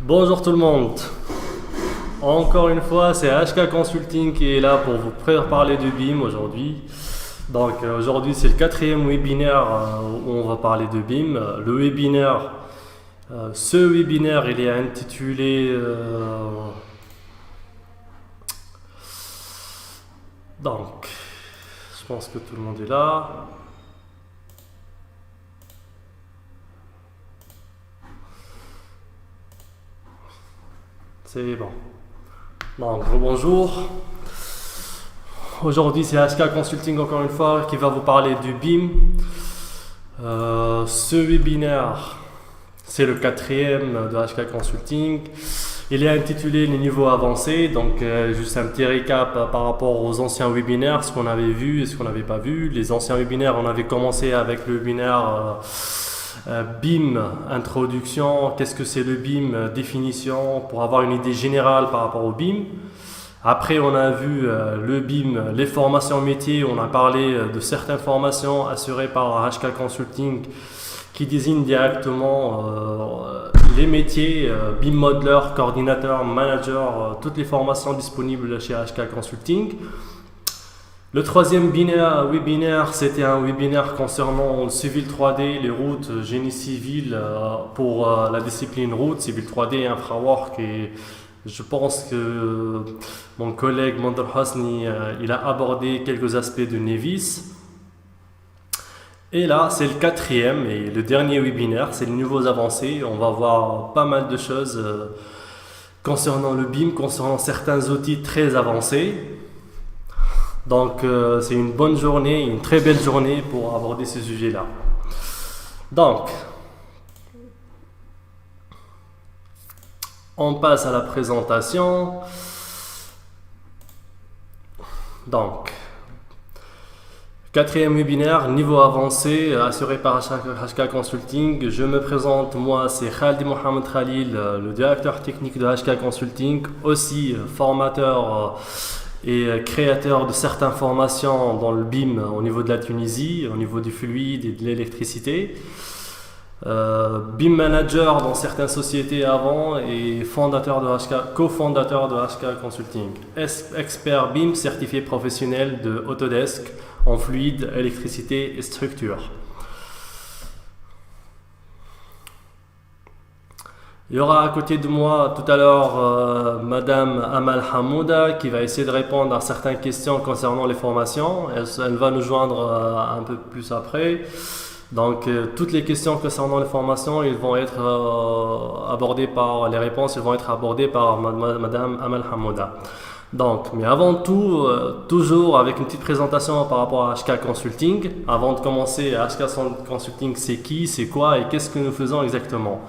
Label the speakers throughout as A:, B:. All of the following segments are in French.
A: Bonjour tout le monde. Encore une fois, c'est HK Consulting qui est là pour vous parler du BIM aujourd'hui. Donc aujourd'hui, c'est le quatrième webinaire où on va parler de BIM. Le webinaire, ce webinaire, il est intitulé donc, je pense que tout le monde est là. C'est bon. Donc, bonjour. Aujourd'hui, c'est HK Consulting encore une fois qui va vous parler du BIM. Ce webinaire, c'est le quatrième de HK Consulting. Il est intitulé les niveaux avancés. Donc, juste un petit récap par rapport aux anciens webinaires, ce qu'on avait vu et ce qu'on n'avait pas vu. Les anciens webinaires, on avait commencé avec le webinaire BIM, introduction, qu'est-ce que c'est le BIM, définition, pour avoir une idée générale par rapport au BIM. Après, on a vu le BIM, les formations métiers, on a parlé de certaines formations assurées par HK Consulting qui désignent directement les métiers, BIM Modeler, coordinateur, manager, toutes les formations disponibles chez HK Consulting. Le troisième webinaire, c'était un webinaire concernant le civil 3D, les routes, génie civil pour la discipline route, civil 3D, infrawork. Et je pense que mon collègue Mandar Hasni, il a abordé quelques aspects de Nevis. Et là, c'est le quatrième et le dernier webinaire, c'est les niveaux avancés. On va voir pas mal de choses concernant le BIM, concernant certains outils très avancés. Donc, c'est une bonne journée, une très belle journée pour aborder ce sujet-là. Donc, on passe à la présentation. Donc, quatrième webinaire, niveau avancé, assuré par HK Consulting. Je me présente, moi c'est Khaldi Mohamed Khalil, le directeur technique de HK Consulting, aussi formateur et créateur de certaines formations dans le BIM au niveau de la Tunisie, au niveau du fluide et de l'électricité. BIM manager dans certaines sociétés avant et cofondateur de HK Consulting. Expert BIM certifié professionnel de Autodesk en fluide, électricité et structure. Il y aura à côté de moi tout à l'heure Madame Amal Hamouda qui va essayer de répondre à certaines questions concernant les formations. Elle va nous joindre un peu plus après. Donc toutes les questions concernant les formations, les réponses vont être abordées par Madame Amal Hamouda. Donc, mais avant tout, toujours avec une petite présentation par rapport à HK Consulting. Avant de commencer, HK Consulting, c'est qui, c'est quoi et qu'est-ce que nous faisons exactement?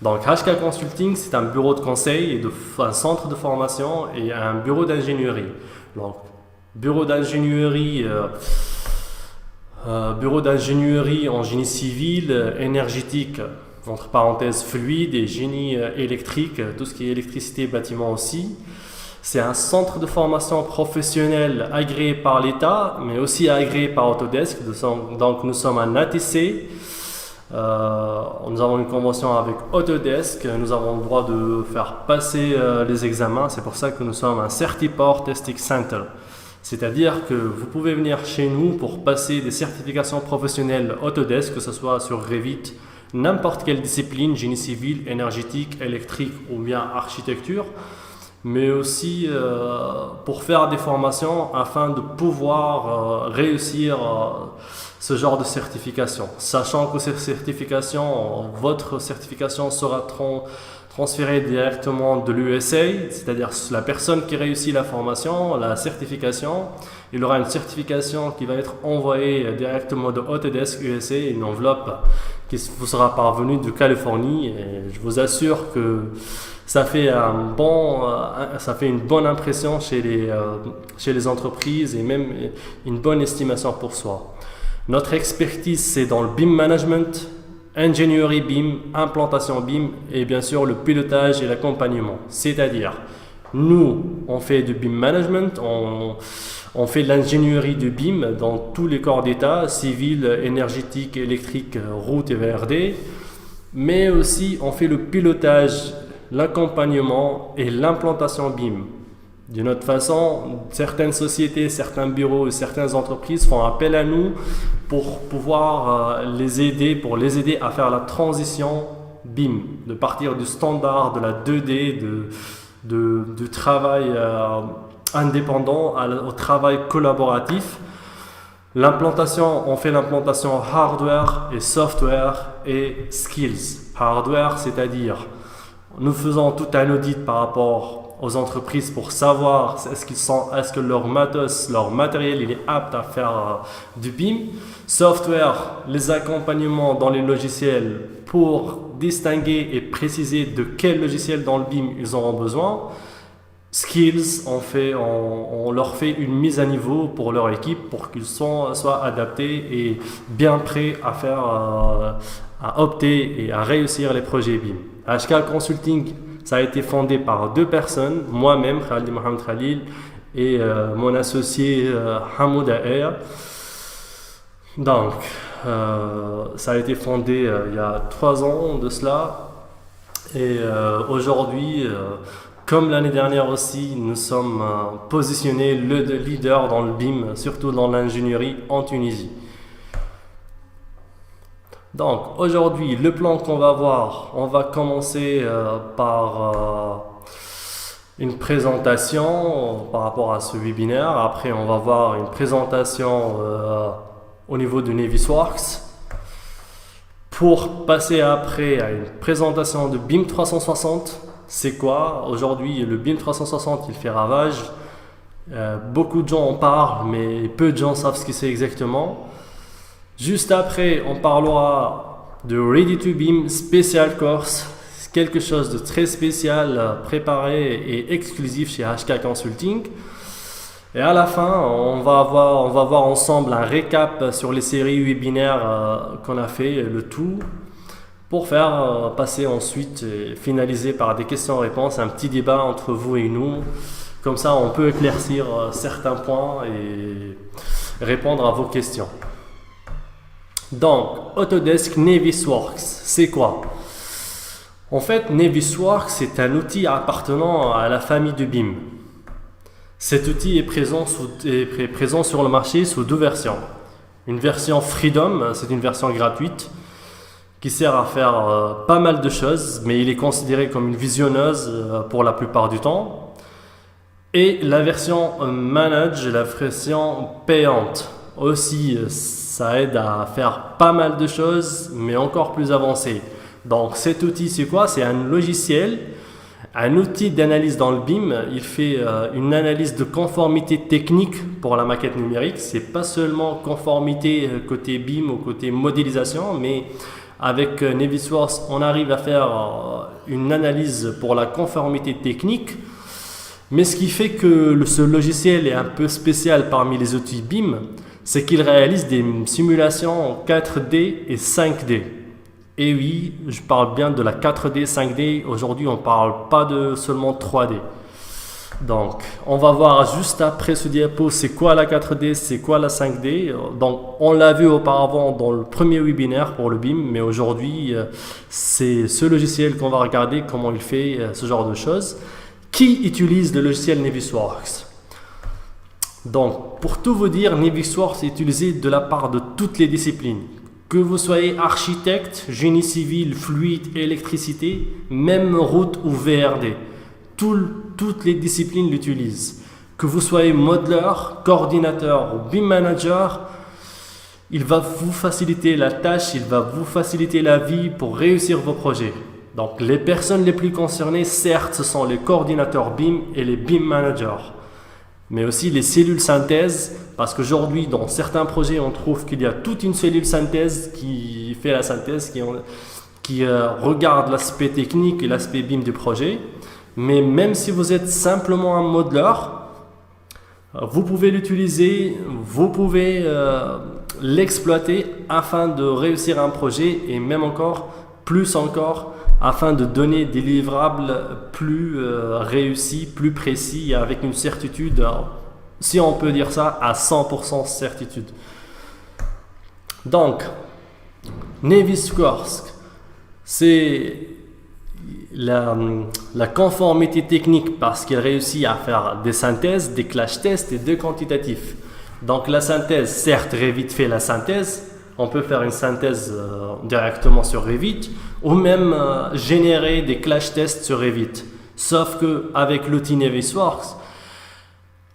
A: Donc, HK Consulting, c'est un bureau de conseil, et un centre de formation et un bureau d'ingénierie. Donc, bureau d'ingénierie en génie civil, énergétique, entre parenthèses fluide et génie électrique, tout ce qui est électricité, bâtiment aussi. C'est un centre de formation professionnel agréé par l'État, mais aussi agréé par Autodesk. Donc nous sommes un ATC. Nous avons une convention avec Autodesk. Nous avons le droit de faire passer les examens. C'est pour ça que nous sommes un Certiport Testing Center. C'est-à-dire que vous pouvez venir chez nous pour passer des certifications professionnelles Autodesk, que ce soit sur Revit, n'importe quelle discipline, génie civil, énergétique, électrique ou bien architecture, mais aussi pour faire des formations afin de pouvoir réussir ce genre de certification. Sachant que votre certification sera transférée directement de l'USA, c'est-à-dire la personne qui réussit la formation, la certification, il aura une certification qui va être envoyée directement de Autodesk USA, une enveloppe qui vous sera parvenue de Californie, et je vous assure que ça fait une bonne impression chez les entreprises et même une bonne estimation pour soi. Notre expertise, c'est dans le BIM management, ingénierie BIM, implantation BIM et bien sûr le pilotage et l'accompagnement. C'est-à-dire, nous, on fait du BIM management, on fait de l'ingénierie de BIM dans tous les corps d'État, civil, énergétique, électrique, route et VRD. Mais aussi, on fait le pilotage l'accompagnement et l'implantation BIM. D'une autre façon, certaines sociétés, certains bureaux et certaines entreprises font appel à nous pour pouvoir les aider à faire la transition BIM, de partir du standard de la 2D, du travail indépendant au travail collaboratif. On fait l'implantation hardware et software et skills. Hardware, c'est-à-dire nous faisons tout un audit par rapport aux entreprises pour savoir est-ce que leur matos, leur matériel, il est apte à faire du BIM. Software, les accompagnements dans les logiciels pour distinguer et préciser de quel logiciel dans le BIM ils auront besoin. Skills, on leur fait une mise à niveau pour leur équipe pour qu'ils soient adaptés et bien prêts à opter et à réussir les projets BIM. HK Consulting, ça a été fondé par deux personnes, moi-même, Khalid Mohamed Khalil, et mon associé Hamoud Aer. Donc, ça a été fondé il y a 3 ans de cela. Et aujourd'hui, comme l'année dernière aussi, nous sommes positionnés le leader dans le BIM, surtout dans l'ingénierie en Tunisie. Donc aujourd'hui, le plan qu'on va voir, on va commencer par une présentation par rapport à ce webinaire. Après, on va voir une présentation au niveau de Navisworks pour passer après à une présentation de BIM 360. C'est quoi? Aujourd'hui, le BIM 360, il fait ravage. Beaucoup de gens en parlent, mais peu de gens savent ce que c'est exactement. Juste après, on parlera de Ready to BIM Special Course, quelque chose de très spécial, préparé et exclusif chez HK Consulting. Et à la fin, on va voir ensemble un récap sur les séries webinaires qu'on a fait, le tout, pour faire passer ensuite et finaliser par des questions-réponses, un petit débat entre vous et nous. Comme ça, on peut éclaircir certains points et répondre à vos questions. Donc, Autodesk Navisworks, c'est quoi? En fait, Navisworks, c'est un outil appartenant à la famille de BIM. Cet outil est présent sur le marché sous 2 versions. Une version Freedom, c'est une version gratuite qui sert à faire pas mal de choses, mais il est considéré comme une visionneuse pour la plupart du temps. Et la version Manage, la version payante. Aussi, ça aide à faire pas mal de choses, mais encore plus avancées. Donc cet outil, c'est quoi? C'est un logiciel, un outil d'analyse dans le BIM. Il fait une analyse de conformité technique pour la maquette numérique. C'est pas seulement conformité côté BIM ou côté modélisation, mais avec Navisworks, on arrive à faire une analyse pour la conformité technique. Mais ce qui fait que ce logiciel est un peu spécial parmi les outils BIM, c'est qu'il réalise des simulations en 4D et 5D. Et oui, je parle bien de la 4D, 5D. Aujourd'hui, on ne parle pas de seulement 3D. Donc, on va voir juste après ce diapo, c'est quoi la 4D, c'est quoi la 5D. Donc, on l'a vu auparavant dans le premier webinaire pour le BIM, mais aujourd'hui, c'est ce logiciel qu'on va regarder, comment il fait ce genre de choses. Qui utilise le logiciel Navisworks? Donc, pour tout vous dire, Navisworks est utilisé de la part de toutes les disciplines. Que vous soyez architecte, génie civil, fluide, électricité, même route ou VRD, toutes les disciplines l'utilisent. Que vous soyez modeleur, coordinateur ou BIM manager, il va vous faciliter la tâche, il va vous faciliter la vie pour réussir vos projets. Donc, les personnes les plus concernées, certes, ce sont les coordinateurs BIM et les BIM managers. Mais aussi les cellules synthèse, parce qu'aujourd'hui, dans certains projets, on trouve qu'il y a toute une cellule synthèse qui fait la synthèse, qui regarde l'aspect technique et l'aspect BIM du projet. Mais même si vous êtes simplement un modeleur, vous pouvez l'utiliser, vous pouvez l'exploiter afin de réussir un projet et même plus encore, afin de donner des livrables plus réussis, plus précis, avec une certitude, si on peut dire ça, à 100% certitude. Donc, Navisworks, la, la conformité technique parce qu'il réussit à faire des synthèses, des clash tests et des quantitatifs. Donc la synthèse, certes Revit fait la synthèse, on peut faire une synthèse directement sur Revit ou même générer des clash tests sur Revit. Sauf qu'avec l'outil Navisworks,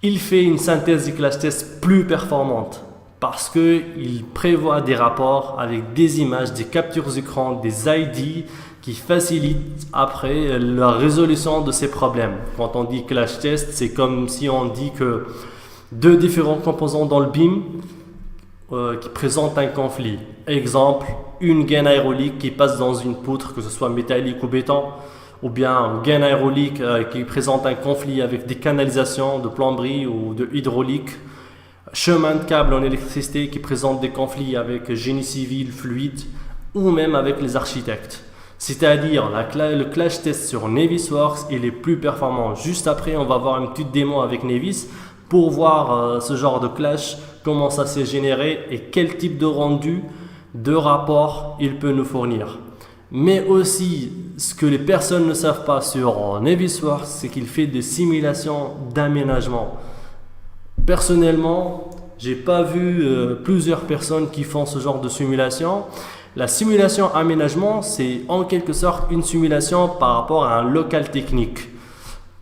A: il fait une synthèse des clash tests plus performante parce qu'il prévoit des rapports avec des images, des captures d'écran, des ID qui facilitent après la résolution de ces problèmes. Quand on dit clash test, c'est comme si on dit que deux différents composants dans le BIM qui présentent un conflit. Exemple, une gaine aérolique qui passe dans une poutre, que ce soit métallique ou béton, ou bien une gaine aérolique qui présente un conflit avec des canalisations de plomberie ou de hydraulique, chemin de câble en électricité qui présente des conflits avec génie civil, fluide, ou même avec les architectes. C'est-à-dire le clash test sur Navisworks, il est plus performant. Juste après, on va voir une petite démo avec Navis pour voir ce genre de clash, comment ça s'est généré et quel type de rendu, de rapport il peut nous fournir. Mais aussi, ce que les personnes ne savent pas sur Navisworks, c'est qu'il fait des simulations d'aménagement. Personnellement, j'ai pas vu plusieurs personnes qui font ce genre de simulation. La simulation aménagement, c'est en quelque sorte une simulation par rapport à un local technique.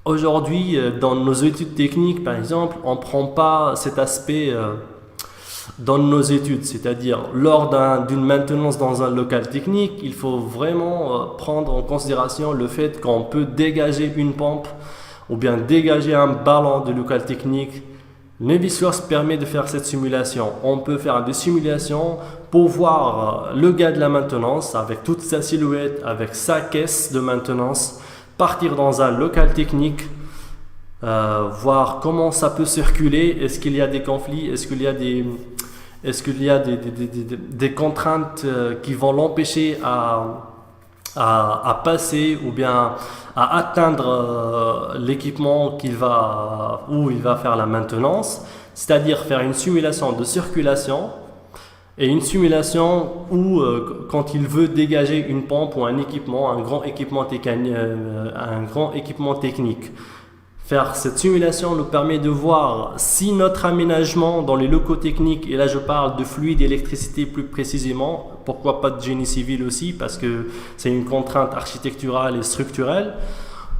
A: Aujourd'hui, dans nos études techniques, par exemple, on ne prend pas cet aspect dans nos études. C'est-à-dire, lors d'une maintenance dans un local technique, il faut vraiment prendre en considération le fait qu'on peut dégager une pompe ou bien dégager un ballon de local technique. Navisworks permet de faire cette simulation. On peut faire des simulations pour voir le gars de la maintenance avec toute sa silhouette, avec sa caisse de maintenance, partir dans un local technique, voir comment ça peut circuler, est-ce qu'il y a des conflits, est-ce qu'il y a des contraintes qui vont l'empêcher à passer ou bien à atteindre l'équipement où il va faire la maintenance, c'est-à-dire faire une simulation de circulation et une simulation où quand il veut dégager une pompe ou un équipement, un grand équipement technique. Faire cette simulation nous permet de voir si notre aménagement dans les locaux techniques, et là je parle de fluide et électricité plus précisément, pourquoi pas de génie civil aussi, parce que c'est une contrainte architecturale et structurelle,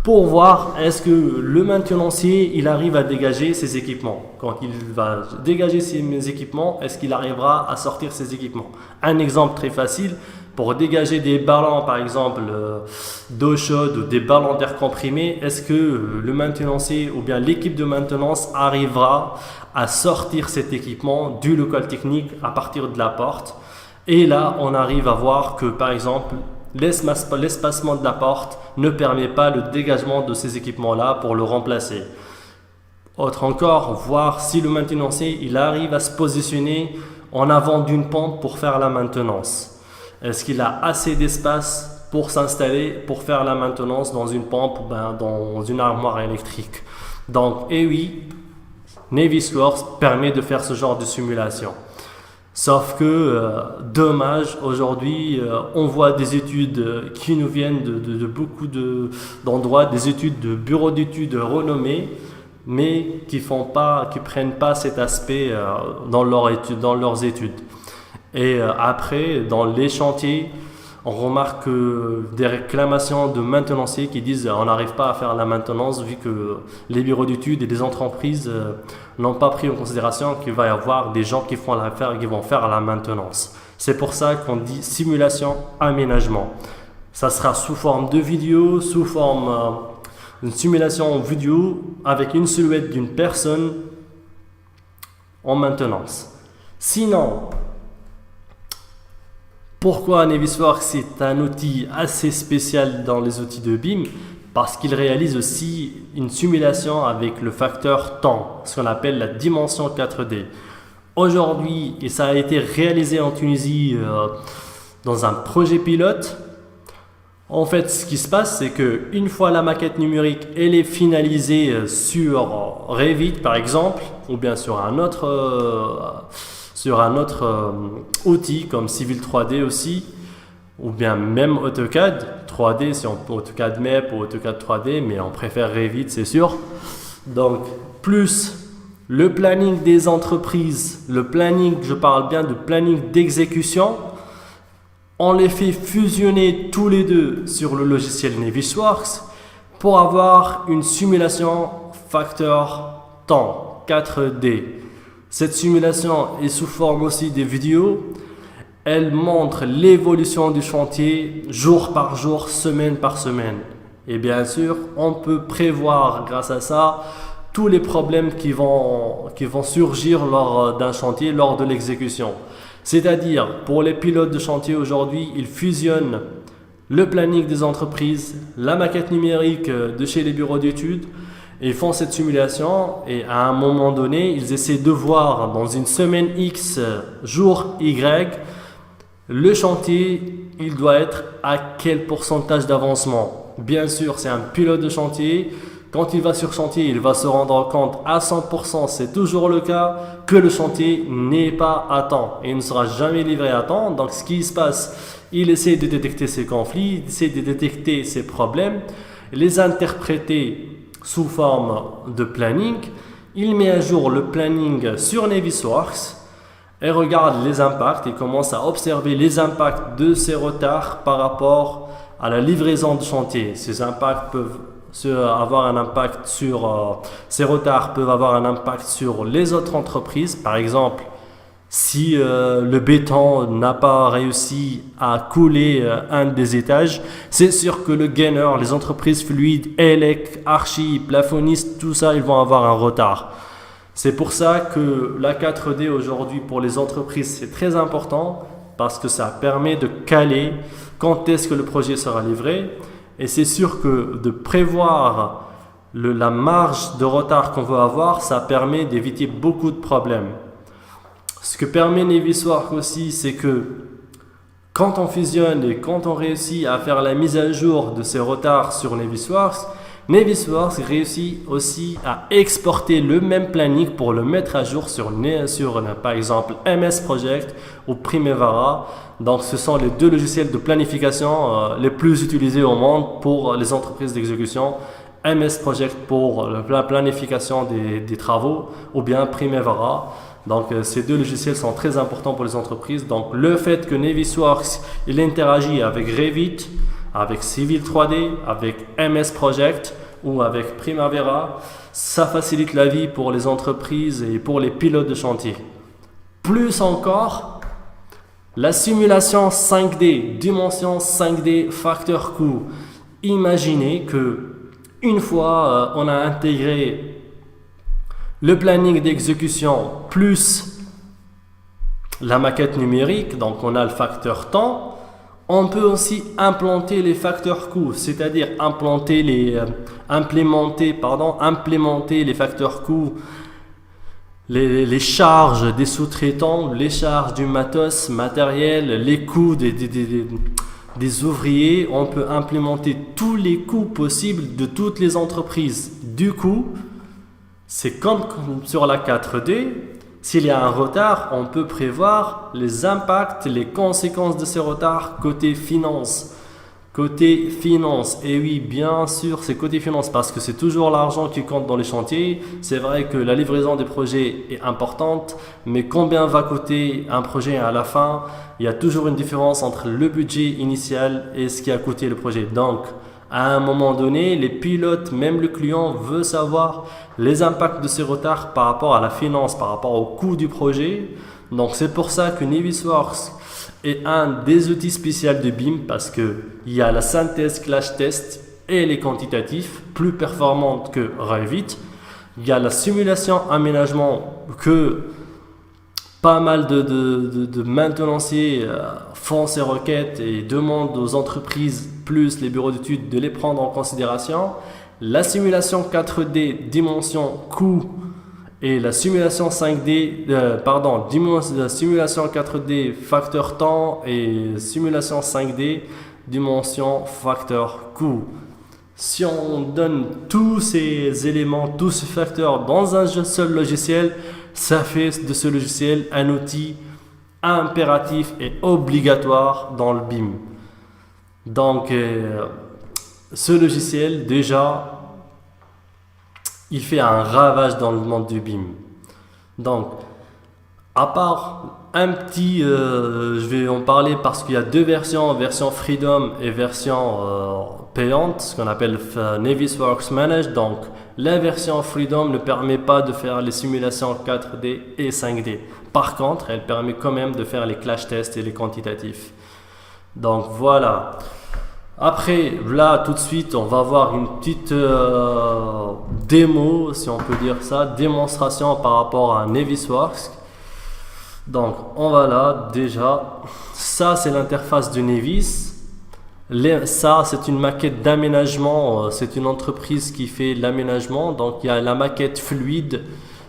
A: pour voir est-ce que le maintenancier il arrive à dégager ses équipements. Quand il va dégager ses équipements, est-ce qu'il arrivera à sortir ses équipements? Un exemple très facile, pour dégager des ballons par exemple d'eau chaude ou des ballons d'air comprimé, est-ce que le maintenancier ou bien l'équipe de maintenance arrivera à sortir cet équipement du local technique à partir de la porte? Et là on arrive à voir que par exemple l'espacement de la porte ne permet pas le dégagement de ces équipements là pour le remplacer. Autre encore, voir si le maintenancier il arrive à se positionner en avant d'une pompe pour faire la maintenance. Est-ce qu'il a assez d'espace pour s'installer, pour faire la maintenance dans une pompe ou dans une armoire électrique? Donc, et oui, Navisworks permet de faire ce genre de simulation. Sauf que, dommage, aujourd'hui, on voit des études qui nous viennent de beaucoup d'endroits, des études de bureaux d'études renommés, mais qui prennent pas cet aspect dans leurs études. Et après, dans les chantiers, on remarque des réclamations de maintenanciers qui disent on n'arrive pas à faire la maintenance vu que les bureaux d'études et les entreprises n'ont pas pris en considération qu'il va y avoir des gens qui vont faire la maintenance. C'est pour ça qu'on dit simulation aménagement. Ça sera sous forme de vidéo, sous forme d'une simulation vidéo avec une silhouette d'une personne en maintenance. Sinon, pourquoi Navisworks c'est un outil assez spécial dans les outils de BIM? Parce qu'il réalise aussi une simulation avec le facteur temps, ce qu'on appelle la dimension 4D. Aujourd'hui, et ça a été réalisé en Tunisie dans un projet pilote, en fait ce qui se passe c'est qu'une fois la maquette numérique elle est finalisée sur Revit par exemple, ou bien sur un autre outil comme Civil 3D aussi, ou bien même AutoCAD 3D, si on peut AutoCAD MEP ou AutoCAD 3D, mais on préfère Revit, c'est sûr. Donc, plus le planning des entreprises, le planning, je parle bien de planning d'exécution, on les fait fusionner tous les deux sur le logiciel Navisworks pour avoir une simulation facteur temps 4D. Cette simulation est sous forme aussi des vidéos. Elle montre l'évolution du chantier jour par jour, semaine par semaine. Et bien sûr, on peut prévoir grâce à ça tous les problèmes qui vont surgir lors d'un chantier, lors de l'exécution. C'est-à-dire, pour les pilotes de chantier aujourd'hui, ils fusionnent le planning des entreprises, la maquette numérique de chez les bureaux d'études, et ils font cette simulation et à un moment donné, ils essaient de voir dans une semaine X, jour Y, le chantier, il doit être à quel pourcentage d'avancement. Bien sûr, c'est un pilote de chantier. Quand il va sur chantier, il va se rendre compte à 100%, c'est toujours le cas, que le chantier n'est pas à temps et il ne sera jamais livré à temps. Donc, ce qui se passe, il essaie de détecter ses conflits, il essaie de détecter ses problèmes, les interpréter sous forme de planning. Il met à jour le planning sur Navisworks et regarde les impacts et commence à observer les impacts de ces retards par rapport à la livraison de chantier. Ces impacts peuvent avoir un impact sur ces retards peuvent avoir un impact sur les autres entreprises. Par exemple, si le béton n'a pas réussi à couler un des étages, c'est sûr que le gainer, les entreprises fluides, élec, archi, plafonistes, tout ça, ils vont avoir un retard. C'est pour ça que la 4D aujourd'hui pour les entreprises, c'est très important parce que ça permet de caler quand est-ce que le projet sera livré. Et c'est sûr que de prévoir la marge de retard qu'on veut avoir, ça permet d'éviter beaucoup de problèmes. Ce que permet Navisworks aussi, c'est que quand on fusionne et quand on réussit à faire la mise à jour de ces retards sur Navisworks, Navisworks réussit aussi à exporter le même planning pour le mettre à jour sur par exemple MS Project ou Primavera. Donc ce sont les deux logiciels de planification les plus utilisés au monde pour les entreprises d'exécution. MS Project pour la planification des travaux ou bien Primavera. Donc ces deux logiciels sont très importants pour les entreprises. Donc le fait que Navisworks il interagit avec Revit, avec Civil 3D, avec MS Project ou avec Primavera, ça facilite la vie pour les entreprises et pour les pilotes de chantier. Plus encore, la simulation 5D, dimension 5D, facteur coût. Imaginez que une fois on a intégré le planning d'exécution plus la maquette numérique, donc on a le facteur temps, on peut aussi implanter les facteurs coûts, c'est-à-dire implémenter les facteurs coûts, les charges des sous-traitants, les charges du matos, matériel, les coûts des ouvriers. On peut implémenter tous les coûts possibles de toutes les entreprises. Du coup, c'est comme sur la 4D, s'il y a un retard, on peut prévoir les impacts, les conséquences de ces retards côté finance. Côté finance, et oui, bien sûr, c'est côté finance parce que c'est toujours l'argent qui compte dans les chantiers. C'est vrai que la livraison des projets est importante, mais combien va coûter un projet à la fin? Il y a toujours une différence entre le budget initial et ce qui a coûté le projet. Donc, à un moment donné, les pilotes, même le client, veut savoir les impacts de ces retards par rapport à la finance, par rapport au coût du projet. Donc, c'est pour ça que Navisworks est un des outils spéciaux de BIM parce qu'il y a la synthèse clash test et les quantitatifs plus performantes que Revit. Il y a la simulation aménagement que pas mal de maintenanciers font ces requêtes et demandent aux entreprises plus les bureaux d'études de les prendre en considération. La simulation 4D dimension coût et la simulation 5D, la simulation 4D facteur temps et simulation 5D dimension facteur coût. Si on donne tous ces éléments, tous ces facteurs dans un seul logiciel, ça fait de ce logiciel un outil impératif et obligatoire dans le BIM. Donc, ce logiciel, déjà, il fait un ravage dans le monde du BIM. Donc, à part un petit, je vais en parler parce qu'il y a deux versions, version Freedom et version payante, ce qu'on appelle Navisworks Manage. Donc, la version Freedom ne permet pas de faire les simulations 4D et 5D. Par contre, elle permet quand même de faire les clash tests et les quantitatifs. Donc, voilà. Après, là, tout de suite, on va voir une petite démo, si on peut dire ça, démonstration par rapport à Navisworks. Donc, on va là, déjà. Ça, c'est l'interface de Nevis. Ça, c'est une maquette d'aménagement. C'est une entreprise qui fait l'aménagement. Donc, il y a la maquette fluide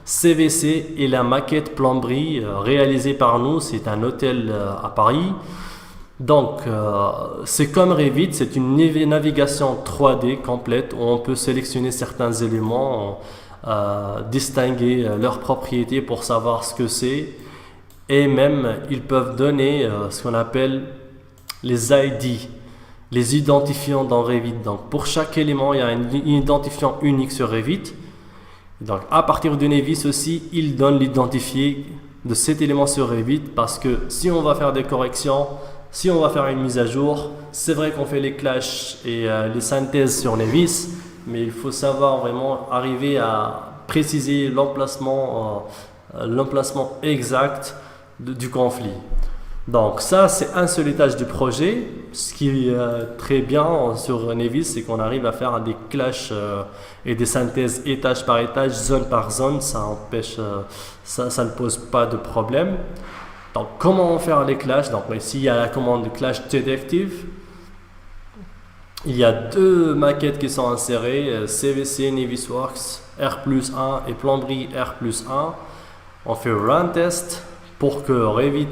A: CVC et la maquette plomberie réalisée par nous. C'est un hôtel à Paris. Donc, c'est comme Revit, c'est une navigation 3D complète où on peut sélectionner certains éléments, distinguer leurs propriétés pour savoir ce que c'est. Et même, ils peuvent donner ce qu'on appelle les ID, les identifiants dans Revit. Donc, pour chaque élément, il y a un identifiant unique sur Revit. Donc, à partir de Nevis aussi, il donne l'identifié de cet élément sur Revit parce que si on va faire des corrections, si on va faire une mise à jour, c'est vrai qu'on fait les clashs et les synthèses sur Nevis, mais il faut savoir vraiment arriver à préciser l'emplacement exact du conflit. Donc ça, c'est un seul étage du projet. Ce qui est très bien sur Nevis, c'est qu'on arrive à faire des clashs et des synthèses étage par étage, zone par zone. Ça empêche, ça ne pose pas de problème. Donc, comment faire les clashs? Donc, ici, il y a la commande Clash Detective. Il y a deux maquettes qui sont insérées, CVC, Navisworks, R+1 et plomberie R+1. On fait Run Test pour que Revit,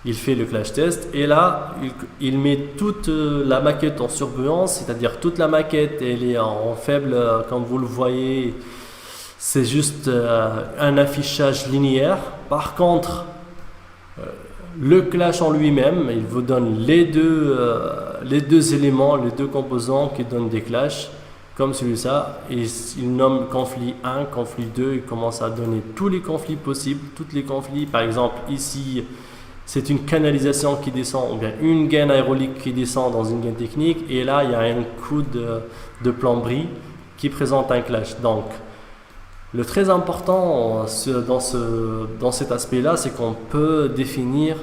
A: il fait le clash test. Et là, il met toute la maquette en surbrillance, c'est-à-dire toute la maquette, elle est en faible, comme vous le voyez. C'est juste un affichage linéaire. Par contre, le clash en lui-même, il vous donne les deux éléments, les deux composants qui donnent des clashs, comme celui-là. Il nomme conflit 1, conflit 2, il commence à donner tous les conflits possibles, tous les conflits. Par exemple, ici, c'est une canalisation qui descend, ou bien une gaine aérolique qui descend dans une gaine technique. Et là, il y a un coup de plomberie qui présente un clash. Donc, le très important dans cet aspect-là, c'est qu'on peut définir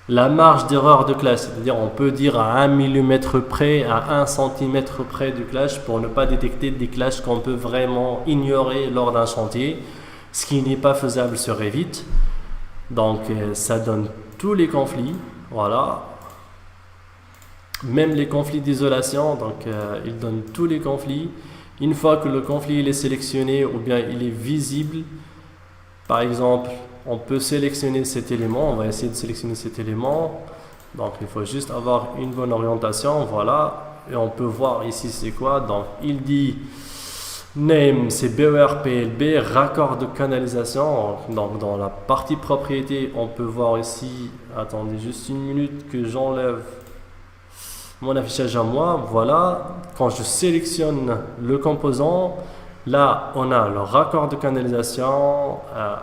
A: la marge d'erreur de clash. C'est-à-dire on peut dire à 1 mm près, à 1 cm près du clash pour ne pas détecter des clashs qu'on peut vraiment ignorer lors d'un chantier, ce qui n'est pas faisable sur Revit. Donc ça donne tous les conflits, voilà. Même les conflits d'isolation, donc il donne tous les conflits. Une fois que le conflit il est sélectionné ou bien il est visible, par exemple, on peut sélectionner cet élément. On va essayer de sélectionner cet élément. Donc, il faut juste avoir une bonne orientation. Voilà. Et on peut voir ici c'est quoi. Donc, il dit name, c'est BER-PLB, raccord de canalisation. Donc, dans la partie propriété, on peut voir ici. Attendez juste une minute que j'enlève mon affichage à moi. Voilà. Quand je sélectionne le composant, là, on a le raccord de canalisation.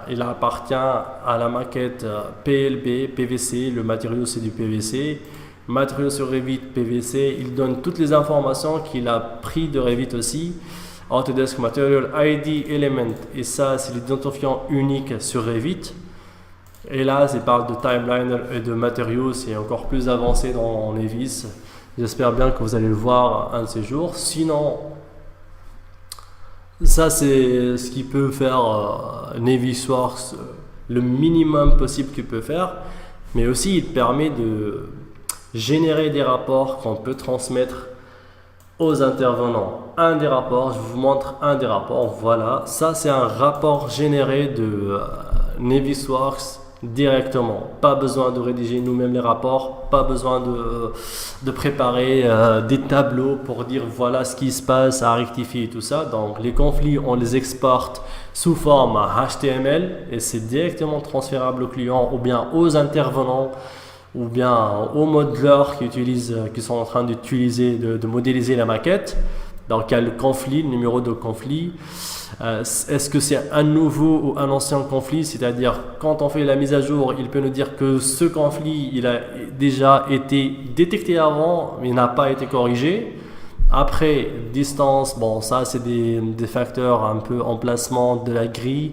A: Il appartient à la maquette PLB, PVC. Le matériau, c'est du PVC. Matériau sur Revit, PVC. Il donne toutes les informations qu'il a pris de Revit aussi. Autodesk Material ID Element. Et ça, c'est l'identifiant unique sur Revit. Et là, ça parle de timeliner et de matériaux. C'est encore plus avancé dans Nevis. J'espère bien que vous allez le voir un de ces jours. Sinon, ça c'est ce qu'il peut faire Navisworks, le minimum possible qu'il peut faire. Mais aussi, il permet de générer des rapports qu'on peut transmettre aux intervenants. Un des rapports, je vous montre un des rapports. Voilà, ça c'est un rapport généré de Navisworks directement. Pas besoin de rédiger nous-mêmes les rapports, pas besoin de préparer des tableaux pour dire voilà ce qui se passe à rectifier et tout ça. Donc les conflits, on les exporte sous forme HTML et c'est directement transférable aux clients ou bien aux intervenants ou bien aux modeleurs qui sont en train d'utiliser, de modéliser la maquette. Donc il y a le conflit, le numéro de conflit. Est-ce que c'est un nouveau ou un ancien conflit? C'est-à-dire quand on fait la mise à jour, il peut nous dire que ce conflit il a déjà été détecté avant mais n'a pas été corrigé. Après, distance, bon ça c'est des facteurs un peu emplacement de la grille.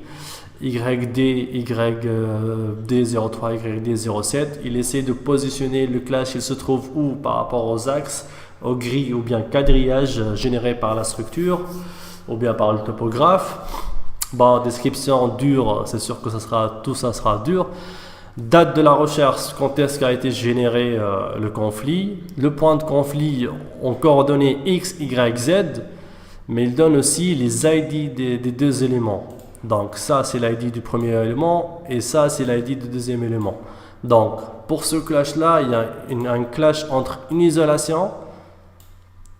A: YD, YD03, YD07, il essaie de positionner le clash, il se trouve où par rapport aux axes, aux grilles ou bien quadrillage généré par la structure ou bien par le topographe. Bon, description dure, c'est sûr que tout ça sera dur. Date de la recherche, quand est-ce qu'a été généré le conflit. Le point de conflit en coordonnées X, Y, Z, mais il donne aussi les ID des deux éléments. Donc ça c'est l'ID du premier élément et ça c'est l'ID du deuxième élément. Donc pour ce clash là, il y a un clash entre une isolation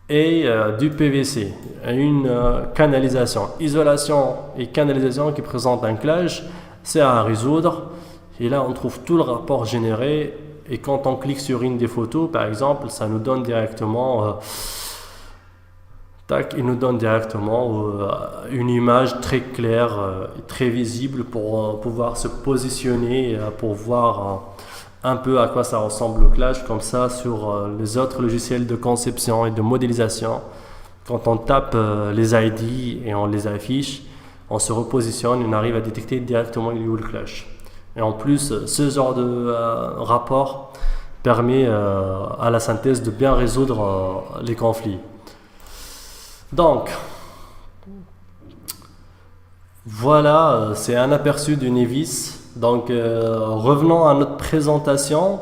A: et du PVC, une canalisation. Isolation et canalisation qui présentent un clash, c'est à résoudre. Et là on trouve tout le rapport généré et quand on clique sur une des photos par exemple, ça nous donne directement il nous donne directement une image très claire, très visible pour pouvoir se positionner, pour voir un peu à quoi ça ressemble le clash, comme ça sur les autres logiciels de conception et de modélisation. Quand on tape les ID et on les affiche, on se repositionne et on arrive à détecter directement il est où le clash. Et en plus, ce genre de rapport permet à la synthèse de bien résoudre les conflits. Donc, voilà, c'est un aperçu du Nevis. Donc, revenons à notre présentation.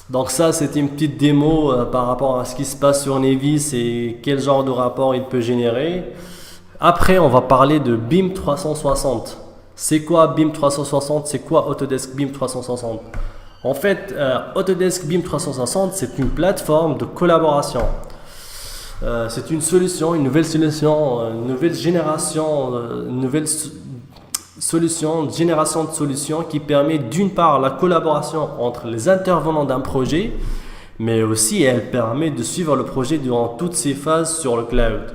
A: Donc ça, c'était une petite démo par rapport à ce qui se passe sur Nevis et quel genre de rapport il peut générer. Après, on va parler de BIM 360. C'est quoi BIM 360? C'est quoi Autodesk BIM 360? En fait, Autodesk BIM 360, c'est une plateforme de collaboration. C'est une solution, une nouvelle solution, une nouvelle génération, une nouvelle génération de solutions qui permet d'une part la collaboration entre les intervenants d'un projet, mais aussi elle permet de suivre le projet durant toutes ses phases sur le cloud.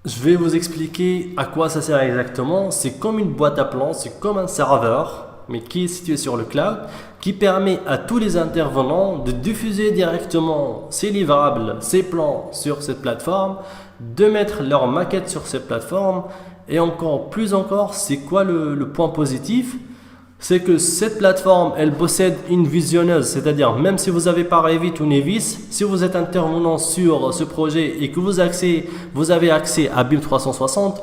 A: Je vais vous expliquer à quoi ça sert exactement. C'est comme une boîte à plans, c'est comme un serveur, mais qui est situé sur le cloud, qui permet à tous les intervenants de diffuser directement ces livrables, ces plans sur cette plateforme, de mettre leur maquette sur cette plateforme. Et encore plus encore, c'est quoi le point positif? C'est que cette plateforme, elle possède une visionneuse, c'est-à-dire même si vous n'avez pas Revit ou Nevis, si vous êtes intervenant sur ce projet et que vous avez accès à BIM 360,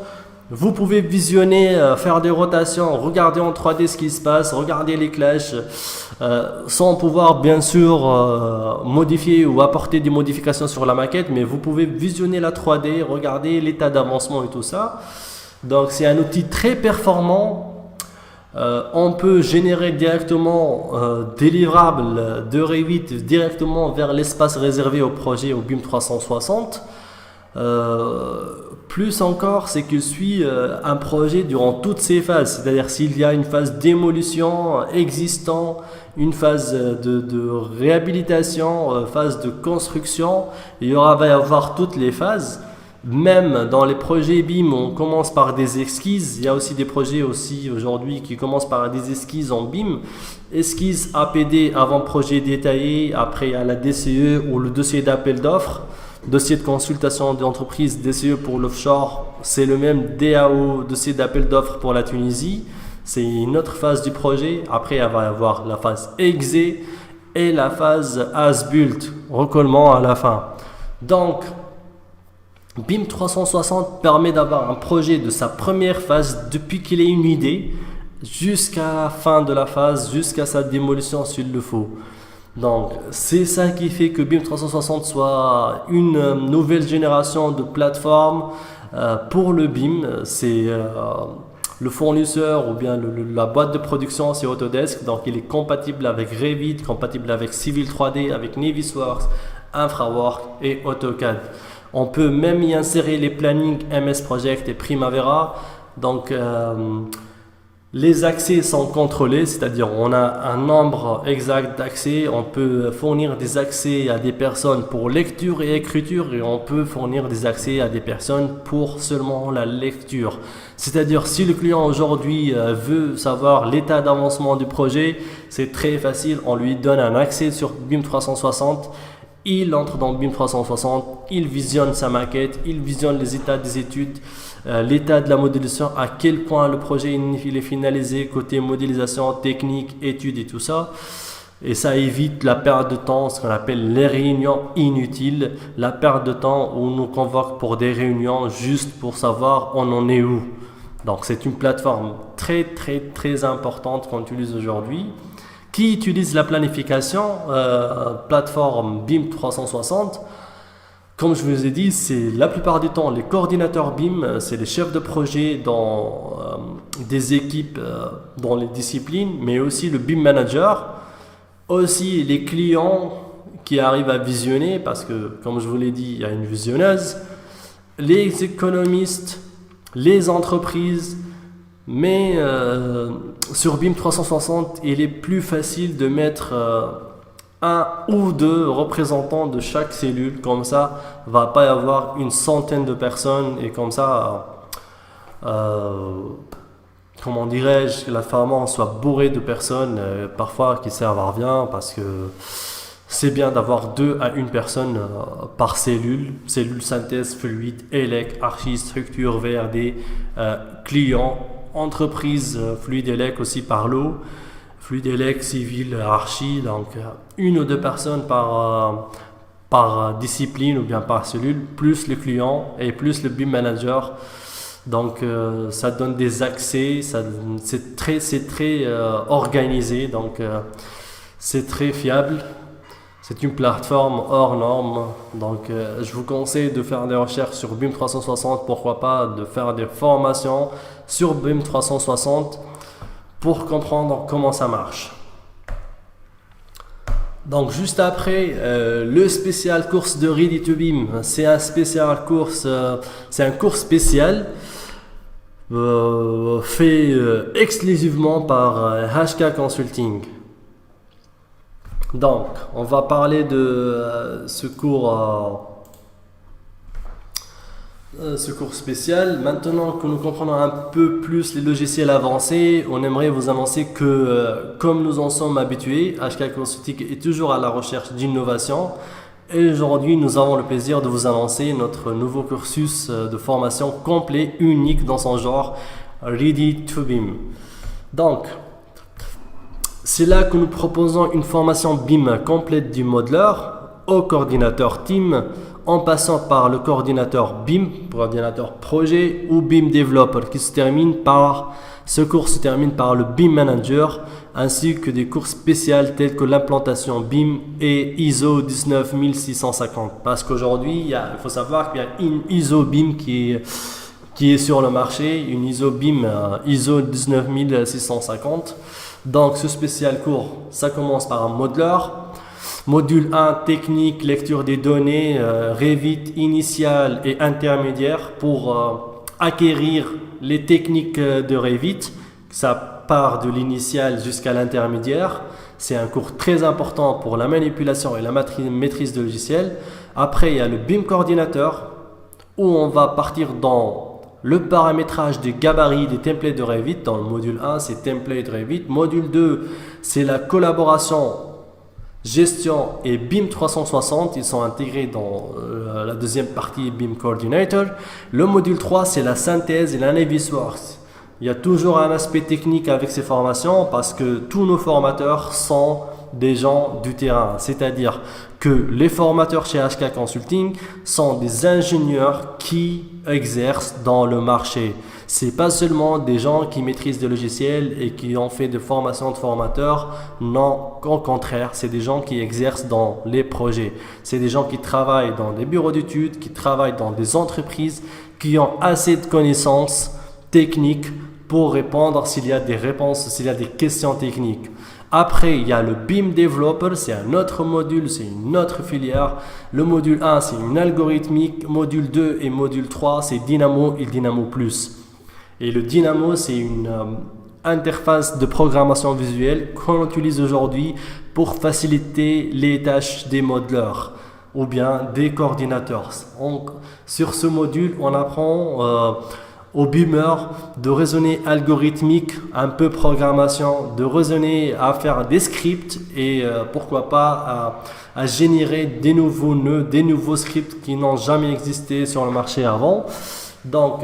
A: vous pouvez visionner, faire des rotations, regarder en 3D ce qui se passe, regarder les clashs, sans pouvoir bien sûr modifier ou apporter des modifications sur la maquette, mais vous pouvez visionner la 3D, regarder l'état d'avancement et tout ça. Donc c'est un outil très performant. On peut générer directement des livrables de Revit directement vers l'espace réservé au projet au BIM 360. Plus encore, c'est qu'il suit un projet durant toutes ses phases, c'est-à-dire s'il y a une phase d'émolition existant, une phase de réhabilitation, phase de construction, va y avoir toutes les phases. Même dans les projets BIM, on commence par des esquisses. Il y a aussi des projets aussi aujourd'hui qui commencent par des esquisses en BIM. Esquisse APD avant projet détaillé, après il y a la DCE ou le dossier d'appel d'offres. Dossier de consultation d'entreprise, DCE pour l'offshore, c'est le même DAO, dossier d'appel d'offres pour la Tunisie. C'est une autre phase du projet. Après, il va y avoir la phase EXE et la phase as-built, recollement à la fin. Donc, BIM 360 permet d'avoir un projet de sa première phase depuis qu'il ait une idée jusqu'à la fin de la phase, jusqu'à sa démolition s'il le faut. Donc c'est ça qui fait que BIM 360 soit une nouvelle génération de plateformes pour le BIM. C'est le fournisseur ou bien la boîte de production, c'est Autodesk. Donc il est compatible avec Revit, compatible avec Civil 3D, avec Navisworks, InfraWorks et AutoCAD. On peut même y insérer les plannings MS Project et Primavera. Donc Les accès sont contrôlés, c'est-à-dire on a un nombre exact d'accès, on peut fournir des accès à des personnes pour lecture et écriture et on peut fournir des accès à des personnes pour seulement la lecture. C'est-à-dire si le client aujourd'hui veut savoir l'état d'avancement du projet, c'est très facile, on lui donne un accès sur BIM 360. Il entre dans BIM 360, il visionne sa maquette, il visionne les états des études, l'état de la modélisation, à quel point le projet il est finalisé côté modélisation, technique, études et tout ça. Et ça évite la perte de temps, ce qu'on appelle les réunions inutiles, la perte de temps où on nous convoque pour des réunions juste pour savoir on en est où. Donc c'est une plateforme très importante qu'on utilise aujourd'hui. Qui utilise la planification, plateforme BIM 360. Comme je vous ai dit, c'est la plupart du temps les coordinateurs BIM, c'est les chefs de projet dans des équipes dans les disciplines, mais aussi le BIM manager, aussi les clients qui arrivent à visionner, parce que comme je vous l'ai dit, il y a une visionneuse, les économistes, les entreprises. Mais sur BIM 360, il est plus facile de mettre un ou deux représentants de chaque cellule. Comme ça, il ne va pas y avoir une centaine de personnes et comme ça, comment dirais-je, que la forme soit bourrée de personnes parfois qui servent à rien parce que c'est bien d'avoir 2 à 1 personne par cellule synthèse, fluide, élec, archi, structure, VRD, client, entreprise, fluide élec aussi par lot, fluide élec, civil, archi, donc 1 ou 2 personnes par discipline ou bien par cellule, plus le client et plus le BIM manager. Donc ça donne des accès, c'est très organisé, donc c'est très fiable. C'est une plateforme hors norme, donc je vous conseille de faire des recherches sur BIM 360, pourquoi pas de faire des formations sur BIM 360 pour comprendre comment ça marche. Donc juste après, le spécial course de Ready to BIM, c'est un spécial course, c'est un cours spécial fait exclusivement par HK Consulting. Donc, on va parler de ce cours spécial. Maintenant que nous comprenons un peu plus les logiciels avancés, on aimerait vous annoncer que, comme nous en sommes habitués, HK Consulting est toujours à la recherche d'innovation. Et aujourd'hui, nous avons le plaisir de vous annoncer notre nouveau cursus de formation complet, unique dans son genre, Ready to BIM. Donc, c'est là que nous proposons une formation BIM complète du modeler au coordinateur team, en passant par le coordinateur BIM, coordinateur projet ou BIM developer, ce cours se termine par le BIM manager, ainsi que des cours spéciales tels que l'implantation BIM et ISO 19650. Parce qu'aujourd'hui, il faut savoir qu'il y a une ISO BIM qui est sur le marché, une ISO BIM ISO 19650. Donc ce spécial cours, ça commence par un modeler. Module 1, technique, lecture des données, Revit initial et intermédiaire pour acquérir les techniques de Revit. Ça part de l'initial jusqu'à l'intermédiaire. C'est un cours très important pour la manipulation et la maîtrise de logiciel. Après, il y a le BIM coordinateur où on va partir dans le paramétrage des gabarits des templates de Revit. Dans le module 1, c'est template Revit. Module 2, c'est la collaboration, gestion et BIM 360. Ils sont intégrés dans la deuxième partie BIM Coordinator. Le module 3, c'est la synthèse et la Navisworks. Il y a toujours un aspect technique avec ces formations parce que tous nos formateurs sont des gens du terrain. C'est-à-dire que les formateurs chez HK Consulting sont des ingénieurs qui exercent dans le marché. C'est pas seulement des gens qui maîtrisent des logiciels et qui ont fait des formations de formateurs. Non, au contraire, c'est des gens qui exercent dans les projets. C'est des gens qui travaillent dans des bureaux d'études, qui travaillent dans des entreprises, qui ont assez de connaissances techniques pour répondre s'il y a des réponses, s'il y a des questions techniques. Après, il y a le BIM Developer, c'est un autre module, c'est une autre filière. Le module 1, c'est une algorithmique. Module 2 et module 3, c'est Dynamo et Dynamo+. Et le Dynamo, c'est interface de programmation visuelle qu'on utilise aujourd'hui pour faciliter les tâches des modeleurs ou bien des coordinateurs. Sur ce module, on apprend aux BIMers de raisonner algorithmique, un peu programmation, de raisonner à faire des scripts et pourquoi pas à générer des nouveaux nœuds, des nouveaux scripts qui n'ont jamais existé sur le marché avant. Donc,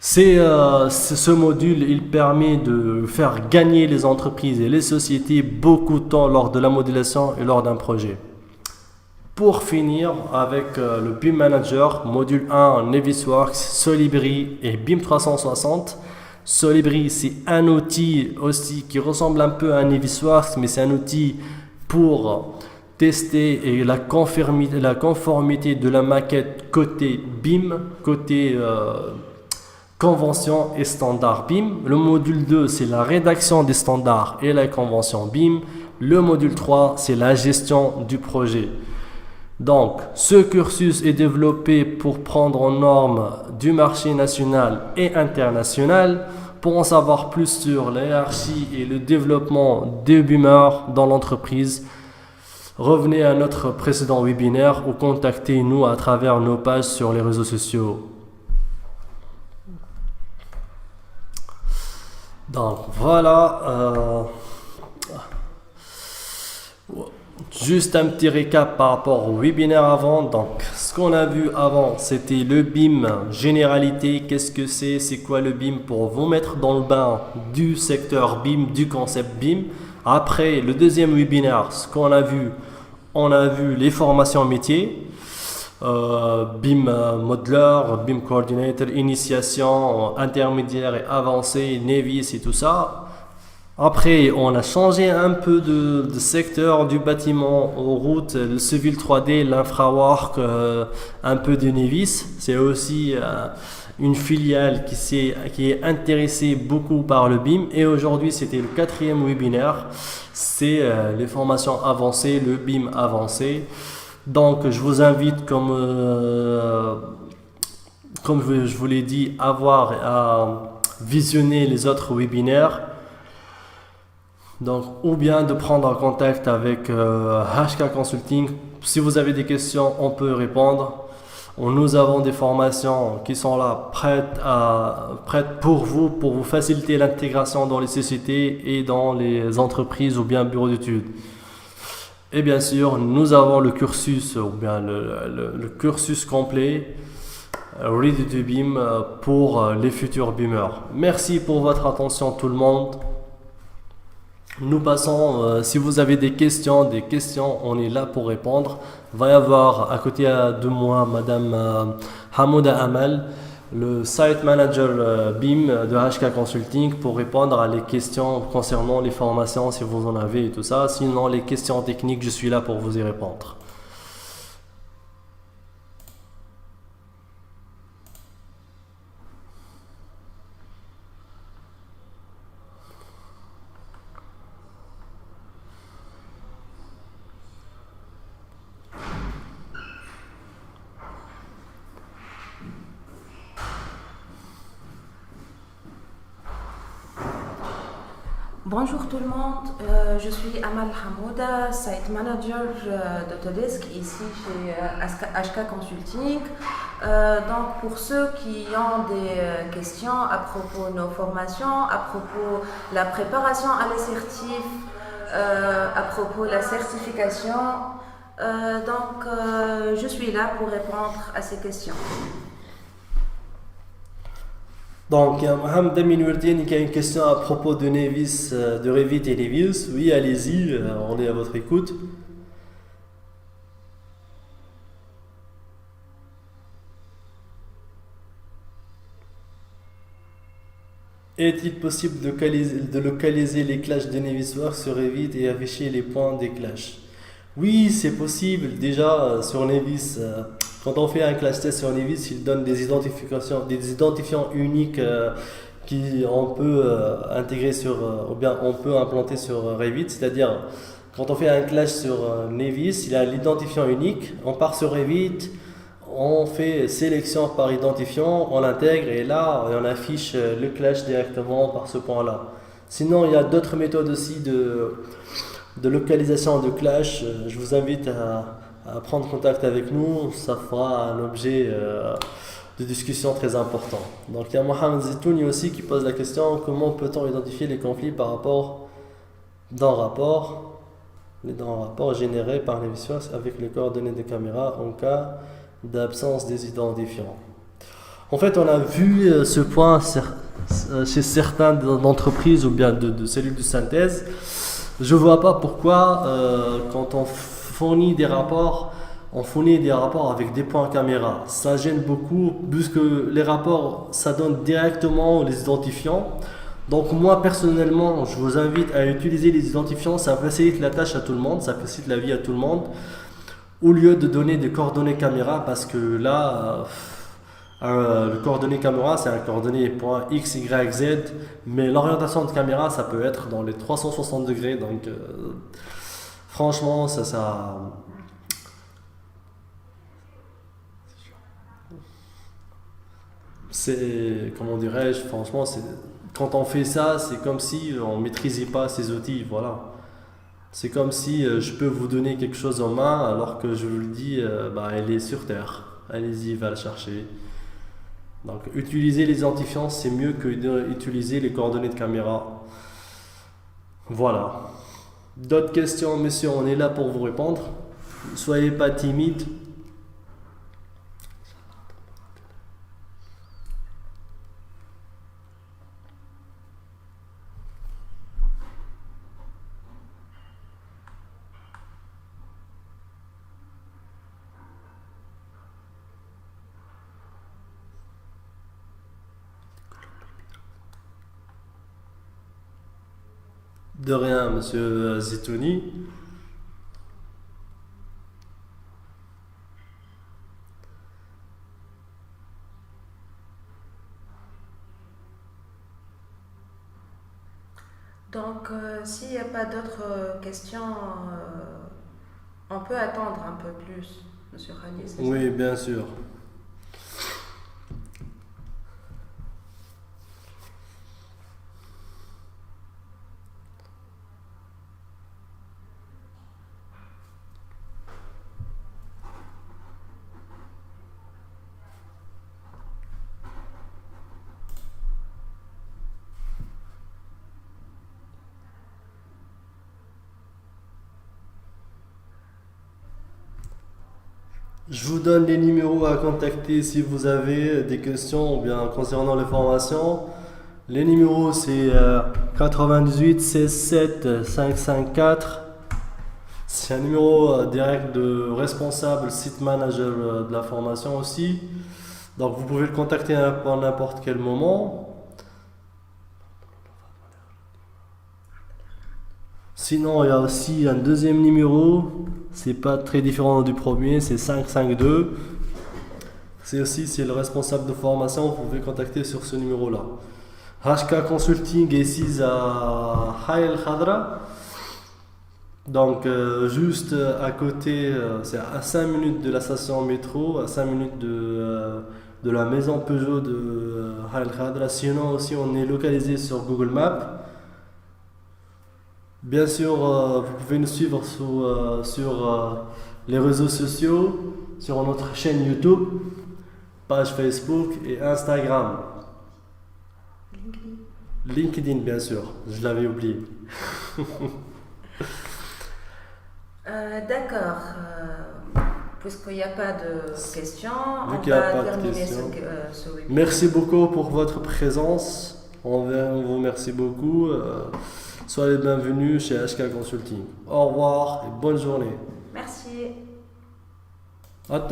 A: ce module, il permet de faire gagner les entreprises et les sociétés beaucoup de temps lors de la modélisation et lors d'un projet. Pour finir avec le BIM Manager, module 1, Navisworks, Solibri et BIM 360. Solibri, c'est un outil aussi qui ressemble un peu à Navisworks, mais c'est un outil pour tester et la conformité de la maquette côté BIM, côté convention et standard BIM. Le module 2, c'est la rédaction des standards et la convention BIM. Le module 3, c'est la gestion du projet. Donc, ce cursus est développé pour prendre en norme du marché national et international. Pour en savoir plus sur la hiérarchie et le développement des BIMers dans l'entreprise, revenez à notre précédent webinaire ou contactez-nous à travers nos pages sur les réseaux sociaux. Donc voilà, juste un petit récap par rapport au webinaire avant. Donc ce qu'on a vu avant, c'était le BIM généralité. Qu'est-ce que c'est quoi le BIM, pour vous mettre dans le bain du secteur BIM, du concept BIM. Après le deuxième webinaire, ce qu'on a vu, on a vu les formations métiers. BIM Modeler, BIM Coordinator, initiation, intermédiaire et avancé, Nevis et tout ça. Après, on a changé un peu de secteur, du bâtiment aux routes, le civil 3D, l'infrawork, un peu de Nevis. C'est aussi une filiale qui est intéressée beaucoup par le BIM. Et aujourd'hui, c'était le 4e webinaire. C'est les formations avancées, le BIM avancé. Donc, je vous invite, comme je vous l'ai dit, à visionner les autres webinaires. Donc, ou bien de prendre en contact avec HK Consulting. Si vous avez des questions, on peut répondre. Nous avons des formations qui sont là, prêtes pour vous faciliter l'intégration dans les sociétés et dans les entreprises ou bien bureaux d'études. Et bien sûr, nous avons le cursus, ou bien le cursus complet, Ready to BIM, pour les futurs BIMers. Merci pour votre attention tout le monde. Nous passons, si vous avez des questions, on est là pour répondre. Il va y avoir à côté de moi Madame Hamouda Amal, le Site Manager BIM de HK Consulting, pour répondre à les questions concernant les formations si vous en avez et tout ça. Sinon, les questions techniques, je suis là pour vous y répondre.
B: Bonjour tout le monde, je suis Amal Hamouda, Site Manager d'Autodesk ici chez HK Consulting. Donc pour ceux qui ont des questions à propos de nos formations, à propos de la préparation à l'assertif, à propos de la certification, je suis là pour répondre à ces questions.
A: Donc, Mohamed Aminouerdine qui a une question à propos de Nevis, de Revit et Nevis. Oui, allez-y, on est à votre écoute. Est-il possible de localiser les clashes de Navisworks sur Revit et afficher les points des clashes? Oui, c'est possible. Déjà, sur Nevis, quand on fait un clash test sur Nevis, il donne des identifiants uniques qu'on peut intégrer ou bien on peut implanter sur Revit. C'est-à-dire, quand on fait un clash sur Nevis, il a l'identifiant unique. On part sur Revit, on fait sélection par identifiant, on l'intègre et là on affiche le clash directement par ce point-là. Sinon, il y a d'autres méthodes aussi de localisation de clash. Je vous invite à prendre contact avec nous, ça fera un objet de discussion très important. Donc il y a Mohamed Zitouni aussi qui pose la question comment peut-on identifier les conflits par rapport dans rapport générés par les visuels avec les coordonnées des caméras en cas d'absence des identifiants. En fait, on a vu ce point chez certaines entreprises ou bien de cellules de synthèse. Je ne vois pas pourquoi quand on fournit des rapports avec des points caméra. Ça gêne beaucoup puisque les rapports, ça donne directement les identifiants. Donc moi personnellement, je vous invite à utiliser les identifiants, ça facilite la tâche à tout le monde, ça facilite la vie à tout le monde, au lieu de donner des coordonnées caméra parce que là, le coordonnées caméra, c'est un coordonné point X, Y, Z, mais l'orientation de caméra, ça peut être dans les 360 degrés, donc franchement, c'est, comment dirais-je, franchement, quand on fait ça, c'est comme si on ne maîtrisait pas ces outils, voilà. C'est comme si je peux vous donner quelque chose en main alors que je vous le dis, elle est sur Terre. Allez-y, va le chercher. Donc, utiliser les identifiants, c'est mieux que d'utiliser les coordonnées de caméra. Voilà. D'autres questions, messieurs, on est là pour vous répondre. Soyez pas timides. De rien, monsieur Zitouni.
B: Donc, s'il n'y a pas d'autres questions, on peut attendre un peu plus, monsieur Khali, c'est ça?
A: Oui, bien sûr. Je vous donne les numéros à contacter si vous avez des questions ou bien concernant les formations. Les numéros c'est 98 16 7 554. C'est un numéro direct de responsable site manager de la formation aussi. Donc vous pouvez le contacter à n'importe quel moment. Sinon, il y a aussi un deuxième numéro, c'est pas très différent du premier, c'est 552. C'est le responsable de formation, vous pouvez contacter sur ce numéro-là. HK Consulting est ici à Hayy El Khadra. Donc, juste à côté, c'est à 5 minutes de la station métro, à 5 minutes de la maison Peugeot de Hayy El Khadra. Sinon, aussi, on est localisé sur Google Maps. Bien sûr, vous pouvez nous suivre sur les réseaux sociaux, sur notre chaîne YouTube, page Facebook et Instagram. LinkedIn, bien sûr, je l'avais oublié.
B: D'accord. Puisqu'il n'y a pas de questions,
A: Vu
B: on
A: qu'il n'y a
B: va
A: pas de
B: terminer
A: questions.
B: ce webinaire.
A: Merci beaucoup pour votre présence. On vous remercie beaucoup. Soyez bienvenus chez HK Consulting. Au revoir et bonne journée.
B: Merci.